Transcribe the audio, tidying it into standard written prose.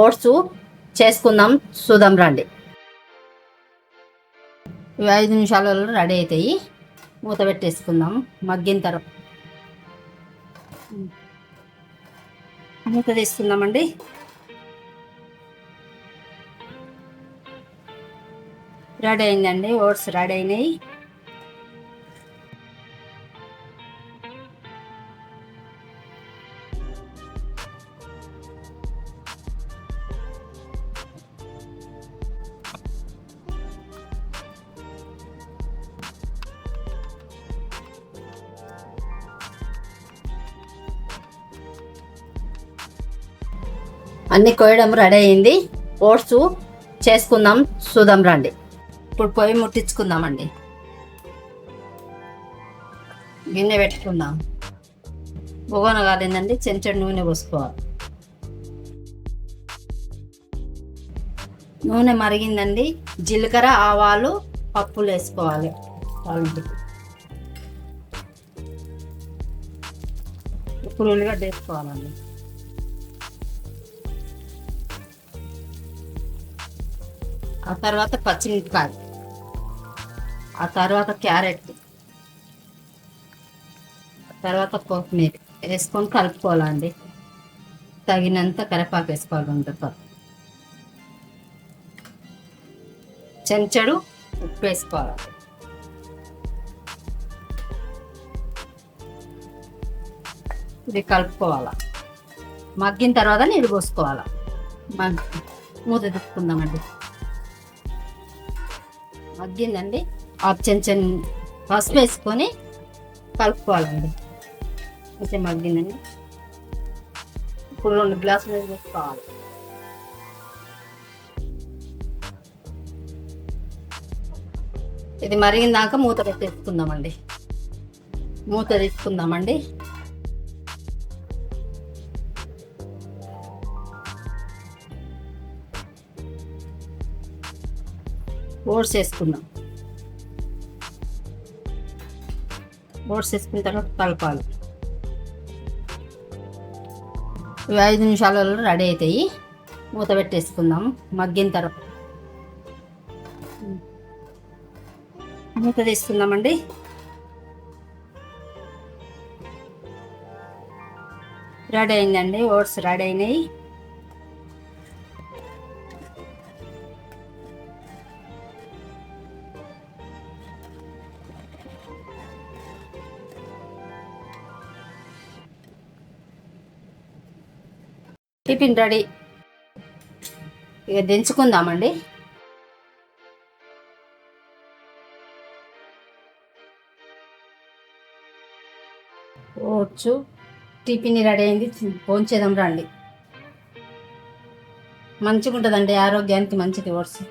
Oats చేసుకుందాం, చూద్దాం రండి. ఇవి 5 నిమిషాలలో రెడీ అవుతాయి. మూత పెట్టేసుకుందాం. మగ్గిన తర్వాత మూత తీసుకుందామండి. రెడీ అయిందండి, ఓట్స్ రెడీ అయినాయి. అన్నీ కోయడం రెడీ అయింది. ఓట్స్ చేసుకుందాం, చూద్దాం రండి. ఇప్పుడు పొయ్యి ముట్టించుకుందామండి. గిన్నె పెట్టుకుందాం. బొగోన కాలేదండి, చెంచడు నూనె పోసుకోవాలి. నూనె మరిగిందండి. జీలకర్ర, ఆవాలు, పప్పులు వేసుకోవాలి. ఇప్పుడు ఉల్లిగడ్డ వేసుకోవాలండి. ఆ తర్వాత పచ్చిమిరపకాయ, ఆ తర్వాత క్యారెట్, ఆ తర్వాత కొత్తిమీర వేసుకొని కలుపుకోవాలండి. తగినంత కరివేపాకు వేసుకోవాలి. ఉంటుంది చెంచడు ఉప్పు వేసుకోవాలి. ఇది కలుపుకోవాలా. మగ్గిన తర్వాత నీళ్ళు పోసుకోవాలా. మూత తిప్పుకుందామండి. మగ్గిందండి. హాఫ్ చెంచా పసుపు వేసుకొని కలుపుకోవాలండి. కొంచెం మగ్గిందండి. ఇప్పుడు 2 గ్లాసులు నీళ్ళు వేసుకోవాలి. ఇది మరిగిందాక మూత పెట్టేసుకుందామండి. మూత తీసుకుందామండి. ఓట్స్ వేసుకుందాం. ఓట్స్ వేసుకున్న తర్వాత కలపాలి. ఇవి 5 నిమిషాలలో రెడీ అవుతాయి. మూత పెట్టేసుకుందాం. మగ్గిన తర్వాత మూత తీసుకుందామండి. రెడీ అయిందండి, ఓట్స్ రెడీ అయినాయి. Tiffin ready. ఇక దించుకుందామండి. ఓట్స్ టిఫిన్ రెడీ అయింది. భోంచేద్దాం రండి. మంచిగా ఉంటుందండి, ఆరోగ్యానికి మంచిది ఓట్స్.